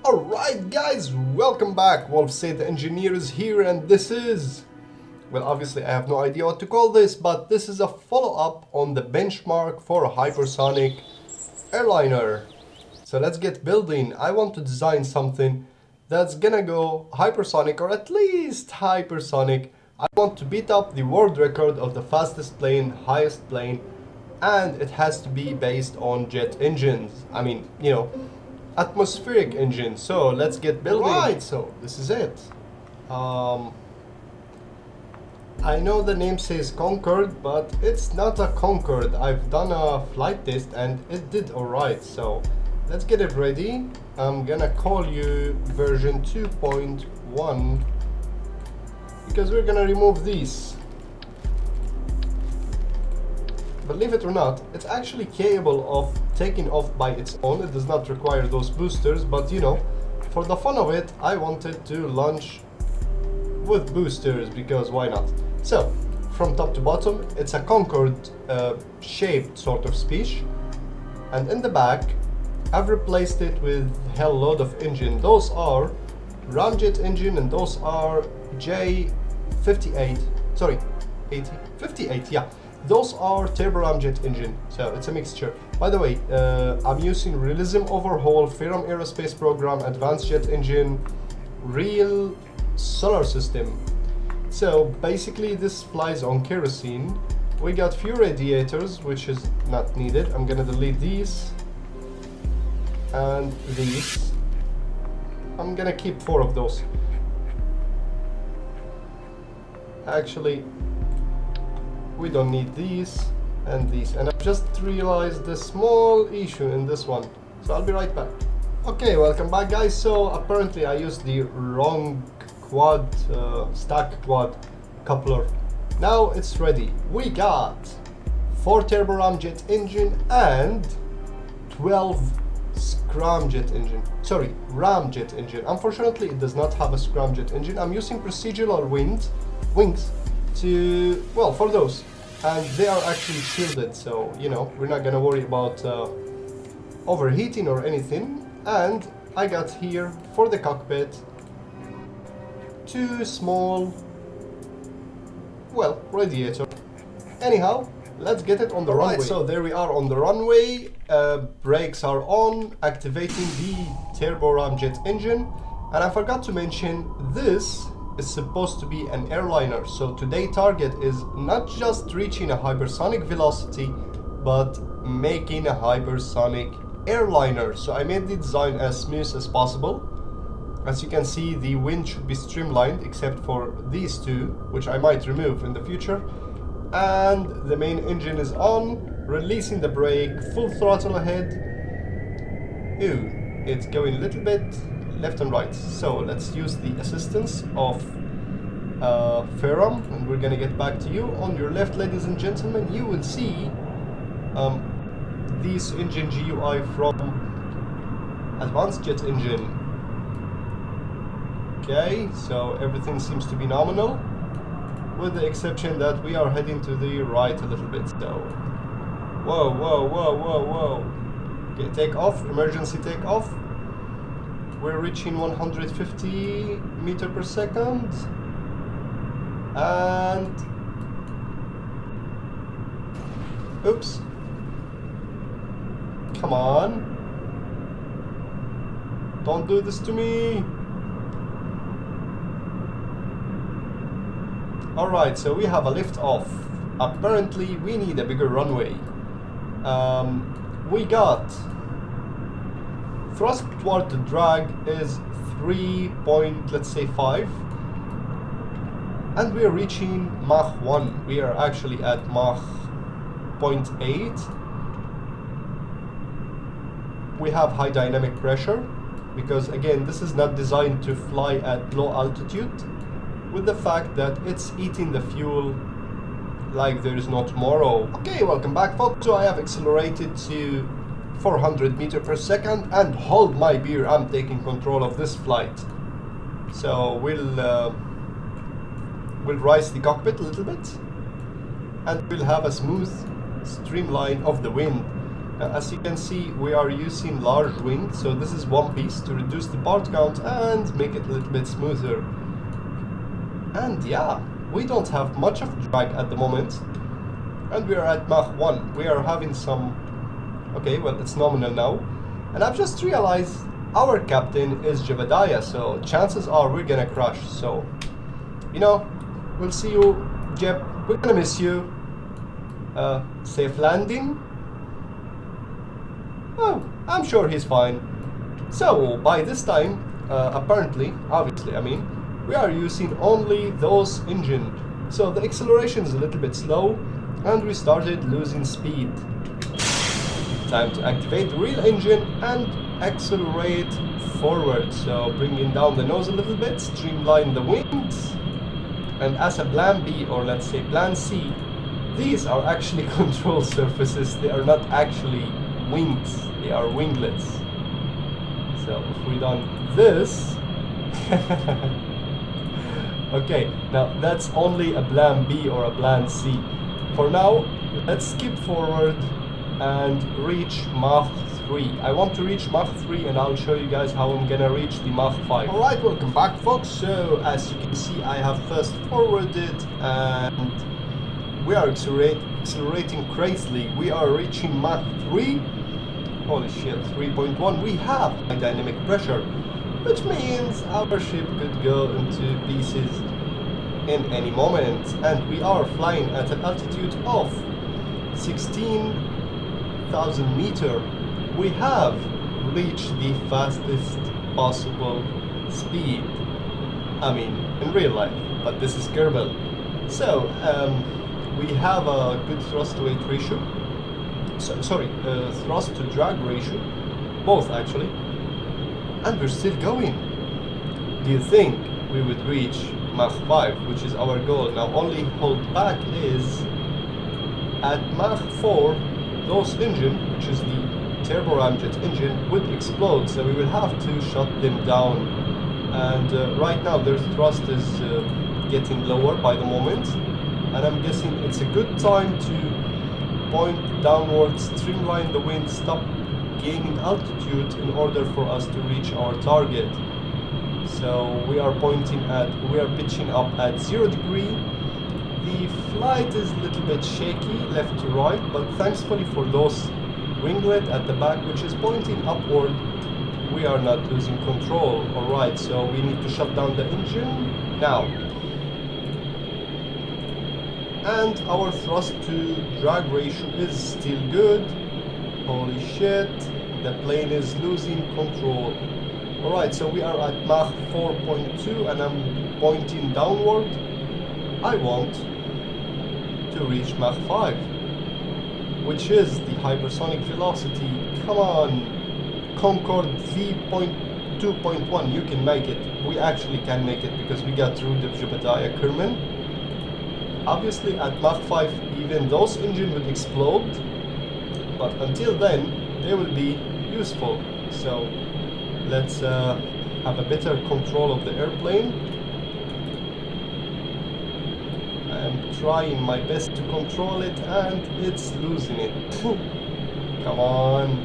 Alright guys, welcome back. Wolf said the engineer is here and this is... Well, obviously I have no idea what to call this, but this is a follow-up on the benchmark for a hypersonic airliner. So let's get building. I want to design something that's gonna go hypersonic, or at least hypersonic. I want to beat up the world record of the fastest plane, highest plane, and it has to be based on jet engines. I mean, atmospheric engine. So let's get building. Right, so this is it. I know the name says Concorde, but it's not a Concorde. I've done a flight test and it did alright. So let's get it ready. I'm gonna call you version 2.1 because we're gonna remove these. Believe it or not, it's actually capable of taking off by its own. It does not require those boosters, but for the fun of it, I wanted to launch with boosters because why not? So, from top to bottom, it's a Concorde shaped sort of speech, and in the back, I've replaced it with hell load of engine. Those are ramjet engine and those are J58, sorry, 80, 58, yeah. Those are turbo ramjet engine, so it's a mixture. By the way, I'm using Realism Overhaul, Ferrum Aerospace Program, Advanced Jet Engine, Real Solar System. So basically this flies on kerosene. We got few radiators, which is not needed. I'm gonna delete these and these. I'm gonna keep 4 of those. Actually, we don't need these and these, and I've just realized the small issue in this one, so I'll be right back. Okay, welcome back guys. So apparently I used the wrong quad, stack quad coupler. Now it's ready. We got 4 turbo ramjet engine and 12 scramjet engine. Sorry, ramjet engine. Unfortunately it does not have a scramjet engine. I'm using procedural wings to, well, for those, and they are actually shielded, so we're not gonna worry about overheating or anything. And I got here for the cockpit 2 small, well, radiator. Anyhow, let's get it on the runway. So there we are on the runway. Brakes are on, activating the turbo ramjet engine. And I forgot to mention, this is supposed to be an airliner, so today's target is not just reaching a hypersonic velocity, but making a hypersonic airliner. So I made the design as smooth as possible. As you can see, the wind should be streamlined except for these 2, which I might remove in the future. And the main engine is on, releasing the brake, full throttle ahead. Ooh, it's going a little bit left and right, so let's use the assistance of Ferrum, and we're gonna get back to you. On your left, ladies and gentlemen, you will see this engine GUI from Advanced Jet Engine. Okay, so everything seems to be nominal, with the exception that we are heading to the right a little bit. So, whoa, whoa, whoa, whoa, whoa. Okay, take off, emergency take off. We're reaching 150 meters per second, and oops, come on, don't do this to me. Alright, so we have a lift off. Apparently we need a bigger runway. We got thrust toward the drag is 3 point, let's say 5, and we are reaching Mach 1. We are actually at Mach 0.8. We have high dynamic pressure because again this is not designed to fly at low altitude, with the fact that it's eating the fuel like there is no tomorrow. Okay, welcome back folks. So I have accelerated to 400 meters per second, and hold my beer, I'm taking control of this flight. So we'll rise the cockpit a little bit, and we'll have a smooth streamline of the wind. As you can see, we are using large wing, so this is one piece to reduce the part count and make it a little bit smoother. And yeah, we don't have much of drag at the moment, and we are at Mach 1. We are having some... okay, well, it's nominal now. And I've just realized our captain is Jebediah, so chances are we're gonna crash. So, you know, we'll see you, Jeb. We're gonna miss you. Safe landing? Oh, I'm sure he's fine. So, by this time, apparently, obviously, I mean, we are using only those engine. So the acceleration is a little bit slow, and we started losing speed. Time to activate the real engine and accelerate forward. So bringing down the nose a little bit, streamline the wings. And as a plan B, or let's say plan C, these are actually control surfaces. They are not actually wings, they are winglets. So if we done this... okay, now that's only a plan B or a plan C. For now, let's skip forward and reach Mach 3. I want to reach Mach 3 and I'll show you guys how I'm gonna reach the Mach 5. Alright, welcome back folks. So as you can see, I have fast forwarded and we are accelerating crazily. We are reaching Mach 3. Holy shit, 3.1. We have high dynamic pressure, which means our ship could go into pieces in any moment. And we are flying at an altitude of 16,000 meters. We have reached the fastest possible speed. I mean, in real life, but this is Kerbal. So, we have a good thrust to weight ratio. Thrust to drag ratio. Both actually. And we're still going. Do you think we would reach Mach 5, which is our goal? Now, only hold back is at Mach 4, those engine, which is the turbo ramjet engine, would explode, so we will have to shut them down. And right now their thrust is getting lower by the moment, and I'm guessing it's a good time to point downwards, streamline the wind, stop gaining altitude in order for us to reach our target. So we are pitching up at 0 degree. The flight is a little bit shaky left to right, but thankfully for those winglet at the back which is pointing upward, we are not losing control. Alright, so we need to shut down the engine now. And our thrust to drag ratio is still good. Holy shit, the plane is losing control. Alright, so we are at Mach 4.2 and I'm pointing downward. I want to reach Mach 5, which is the hypersonic velocity. Come on, Concorde V.2.1, you can make it. We actually can make it because we got through the Jebediah Kerman. Obviously at Mach 5 even those engines would explode, but until then they will be useful. So let's have a better control of the airplane. I'm trying my best to control it and it's losing it. Come on.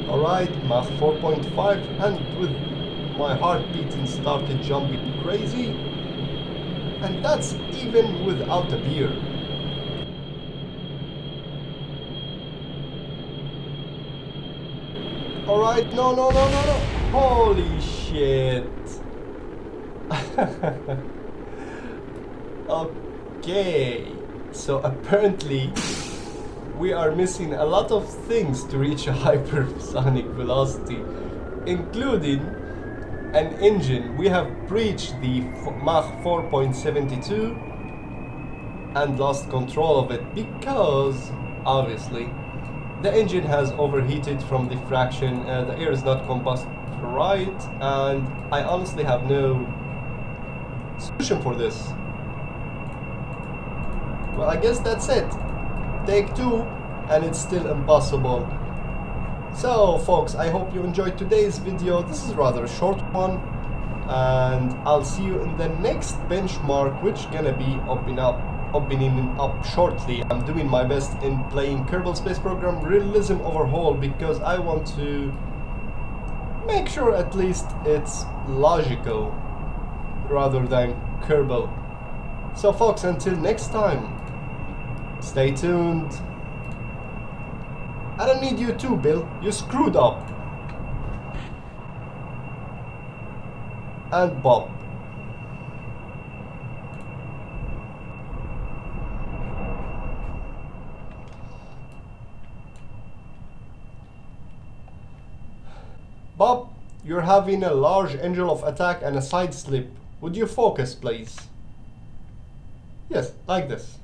Alright, Mach 4.5, and with my heart beating started jumping crazy. And that's even without a beer. Alright, no. Holy shit. Okay, so apparently we are missing a lot of things to reach a hypersonic velocity, including an engine. We have breached the Mach 4.72 and lost control of it because obviously the engine has overheated from the fraction, the air is not combust right, and I honestly have no solution for this. Well, I guess that's it. Take 2 and it's still impossible. So folks, I hope you enjoyed today's video. This is rather a short one, and I'll see you in the next benchmark, which gonna be open up opening up shortly. I'm doing my best in playing Kerbal Space Program Realism Overhaul because I want to make sure at least it's logical rather than Kerbal. So folks, until next time, stay tuned. I don't need you too, Bill. You screwed up. And Bob. Bob, you're having a large angle of attack and a side slip. Would you focus, please? Yes, like this.